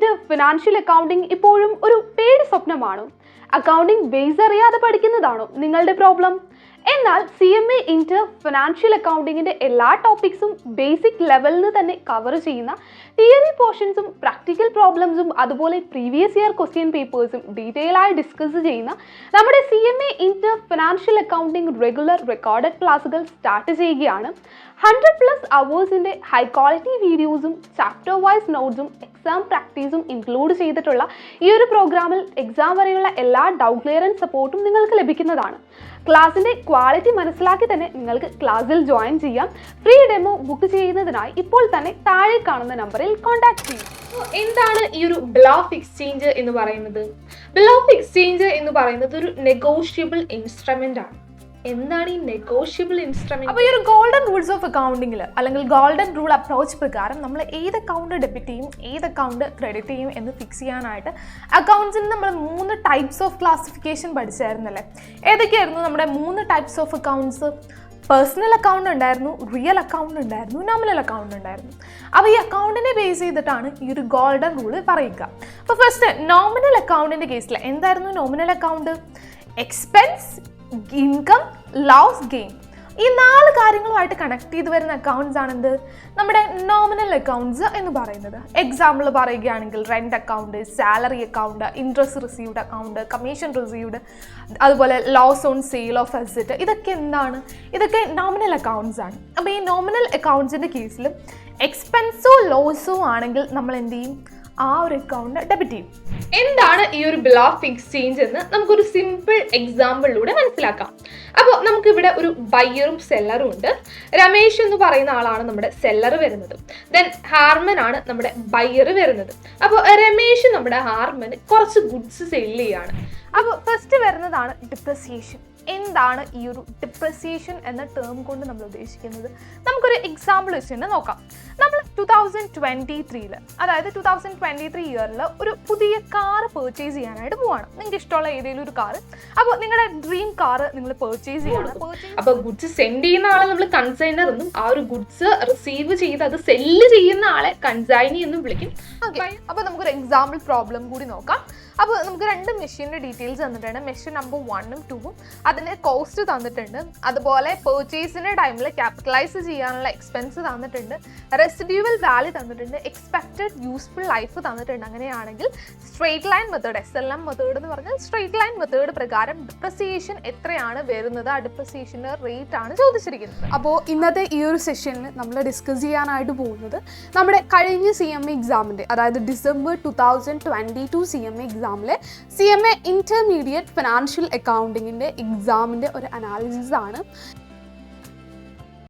Into financial accounting ഇപ്പോഴും ഒരു പേടി സ്വപ്നമാണോ? അക്കൗണ്ടിംഗ് ബേസ് അറിയാതെ പഠിക്കുന്നതാണോ നിങ്ങളുടെ പ്രോബ്ലം? എന്നാൽ CMA ഇൻറ്റു ഫിനാൻഷ്യൽ അക്കൗണ്ടിങ്ങിൻ്റെ എല്ലാ ടോപ്പിക്സും ബേസിക് ലെവലിൽ തന്നെ കവർ ചെയ്യുന്ന തിയറി പോർഷൻസും പ്രാക്ടിക്കൽ പ്രോബ്ലംസും അതുപോലെ പ്രീവിയസ് ഇയർ ക്വസ്റ്റ്യൻ പേപ്പേഴ്സും ഡീറ്റെയിൽ ആയി ഡിസ്കസ് ചെയ്യുന്ന നമ്മുടെ CMA into financial accounting regular recorded ക്ലാസ്സുകൾ സ്റ്റാർട്ട് ചെയ്യുകയാണ്. 100+ അവേഴ്സിൻ്റെ ഹൈ ക്വാളിറ്റി വീഡിയോസും ചാപ്റ്റർ വൈസ് നോട്ട്സും എക്സാം പ്രാക്ടീസും ഇൻക്ലൂഡ് ചെയ്തിട്ടുള്ള ഈ ഒരു പ്രോഗ്രാമിൽ എക്സാം വരെയുള്ള എല്ലാ ഡൗട്ട് ക്ലിയറൻസ് സപ്പോർട്ടും നിങ്ങൾക്ക് ലഭിക്കുന്നതാണ്. ക്ലാസ്സിൻ്റെ ക്വാളിറ്റി മനസ്സിലാക്കി തന്നെ നിങ്ങൾക്ക് ക്ലാസ്സിൽ ജോയിൻ ചെയ്യാം. ഫ്രീ ഡെമോ ബുക്ക് ചെയ്യുന്നതിനായി ഇപ്പോൾ തന്നെ താഴെ കാണുന്ന നമ്പറിൽ കോൺടാക്ട് ചെയ്യും. എന്താണ് ഈ ഒരു ബിൽ ഓഫ് എക്സ്ചേഞ്ച് എന്ന് പറയുന്നത്? ബിൽ ഓഫ് എക്സ്ചേഞ്ച് എന്ന് പറയുന്നത് ഒരു നെഗോഷ്യബിൾ ഇൻസ്ട്രുമെന്റ് ആണ്. എന്താണ് ഈ നെഗോഷ്യബിൾ ഇൻസ്ട്രുമെന്റ്? അപ്പോൾ ഈ ഒരു ഗോൾഡൻ റൂൾസ് ഓഫ് അക്കൗണ്ടിങ്ങിൽ അല്ലെങ്കിൽ ഗോൾഡൻ റൂൾ അപ്രോച്ച് പ്രകാരം നമ്മൾ ഏത് അക്കൗണ്ട് ഡെബിറ്റ് ചെയ്യും ഏത് അക്കൗണ്ട് ക്രെഡിറ്റ് ചെയ്യും എന്ന് ഫിക്സ് ചെയ്യാനായിട്ട് അക്കൗണ്ട്സിന് നമ്മൾ 3 ടൈപ്സ് ഓഫ് ക്ലാസിഫിക്കേഷൻ പഠിച്ചായിരുന്നല്ലേ? ഏതൊക്കെയായിരുന്നു നമ്മുടെ 3 types of accounts? Personal account ഉണ്ടായിരുന്നു, റിയൽ അക്കൗണ്ട് ഉണ്ടായിരുന്നു, നോമിനൽ അക്കൗണ്ട് ഉണ്ടായിരുന്നു. അപ്പോൾ ഈ അക്കൗണ്ടിനെ ബേസ് ചെയ്തിട്ടാണ് ഈ ഒരു ഗോൾഡൻ റൂൾ പറയുക. അപ്പോൾ ഫസ്റ്റ് നോമിനൽ അക്കൗണ്ടിൻ്റെ കേസിൽ എന്തായിരുന്നു nominal account? Expense, income, loss, gain, ഈ 4 കാര്യങ്ങളുമായിട്ട് കണക്ട് ചെയ്ത് വരുന്ന അക്കൗണ്ട്സ് ആണെന്ത് നമ്മുടെ നോമിനൽ അക്കൗണ്ട്സ് എന്ന് പറയുന്നത്. എക്സാമ്പിൾ പറയുകയാണെങ്കിൽ rent account, salary account, interest received account, commission received, അതുപോലെ loss on sale of asset, ഇതൊക്കെ എന്താണ്? ഇതൊക്കെ നോമിനൽ അക്കൗണ്ട്സ് ആണ്. അപ്പോൾ ഈ നോമിനൽ അക്കൗണ്ട്സിൻ്റെ കേസിൽ എക്സ്പെൻസോ ലോസോ ആണെങ്കിൽ നമ്മൾ എന്ത് ചെയ്യും? ആ ഒരു അക്കൗണ്ട് ഡെബിറ്റ് ചെയ്യും. എന്താണ് ഈ ഒരു ബിൽ ഓഫ് എക്സ്ചേഞ്ച് എന്ന് നമുക്കൊരു സിമ്പിൾ എക്സാമ്പിളിലൂടെ മനസ്സിലാക്കാം. അപ്പോൾ നമുക്കിവിടെ ഒരു ബയ്യറും സെല്ലറും ഉണ്ട്. രമേശ് എന്ന് പറയുന്ന ആളാണ് നമ്മുടെ സെല്ലർ വരുന്നത്. ദെൻ ഹാർമൻ ആണ് നമ്മുടെ ബയ്യർ വരുന്നത്. അപ്പോൾ രമേശ് നമ്മുടെ ഹാർമന് കുറച്ച് ഗുഡ്സ് സെല് ചെയ്യാണ്. അപ്പോൾ ഫസ്റ്റ് വരുന്നതാണ് ഡിപ്രിസിയേഷൻ. എന്താണ് ഈ ഒരു ഡിപ്രിസിയേഷൻ എന്ന ടേം കൊണ്ട് നമ്മൾ ഉദ്ദേശിക്കുന്നത്? നമുക്കൊരു എക്സാമ്പിൾ വെച്ച് തന്നെ നോക്കാം. നമ്മൾ 2023 അതായത് 2023 ഇയറിൽ ഒരു പുതിയ കാർ പർച്ചേസ് ചെയ്യാനായിട്ട് പോവാണ്. നിങ്ങൾക്ക് ഇഷ്ടമുള്ള ഏതെങ്കിലും ഒരു കാർ. അപ്പോൾ നിങ്ങളുടെ ഡ്രീം കാർ നിങ്ങൾ പർച്ചേസ് ചെയ്യണം. അപ്പോൾ ഗുഡ്സ് സെൻഡ് ചെയ്യുന്ന ആളെ നമ്മൾ കൺസൈനർ എന്നും ആ ഒരു ഗുഡ്സ് റിസീവ് ചെയ്ത് അത് സെല്ല് ചെയ്യുന്ന ആളെ കൺസൈനി എന്നും വിളിക്കും. ഓക്കെ, അപ്പോൾ നമുക്കൊരു എക്സാമ്പിൾ പ്രോബ്ലം കൂടി നോക്കാം. അപ്പോൾ നമുക്ക് 2 മെഷീൻ്റെ ഡീറ്റെയിൽസ് തന്നിട്ടുണ്ട്. മെഷീൻ നമ്പർ 1ഉം 2ഉം അതിൻ്റെ കോസ്റ്റ് തന്നിട്ടുണ്ട്. അതുപോലെ പർച്ചേസിൻ്റെ ടൈമിൽ ക്യാപിറ്റലൈസ് ചെയ്യാനുള്ള എക്സ്പെൻസ് തന്നിട്ടുണ്ട്. റെസിഡ്യൂവൽ വാല്യൂ തന്നിട്ടുണ്ട്. എക്സ്പെക്റ്റഡ് യൂസ്ഫുൾ ലൈഫ് തന്നിട്ടുണ്ട്. അങ്ങനെയാണെങ്കിൽ straight line method, SLM method എന്ന് പറഞ്ഞാൽ സ്ട്രെയിറ്റ് ലൈൻ മെത്തേഡ് പ്രകാരം ഡിപ്രിസിയേഷൻ എത്രയാണ് വരുന്നത്? ആ ഡിപ്രിസിയേഷൻ്റെ റേറ്റ് ആണ് ചോദിച്ചിരിക്കുന്നത്. അപ്പോൾ ഇന്നത്തെ ഈ ഒരു സെഷനിൽ നമ്മൾ ഡിസ്കസ് ചെയ്യാനായിട്ട് പോകുന്നത് നമ്മുടെ കഴിഞ്ഞ CMA എക്സാമിൻ്റെ, അതായത് ഡിസംബർ 2022 CMA എക്സാമിലെ CMA ഇൻ്റർമീഡിയറ്റ് ഫിനാൻഷ്യൽ അക്കൗണ്ടിങ്ങിൻ്റെ എക്സാമിൻ്റെ ഒരു അനാലിസിസ് ആണ്.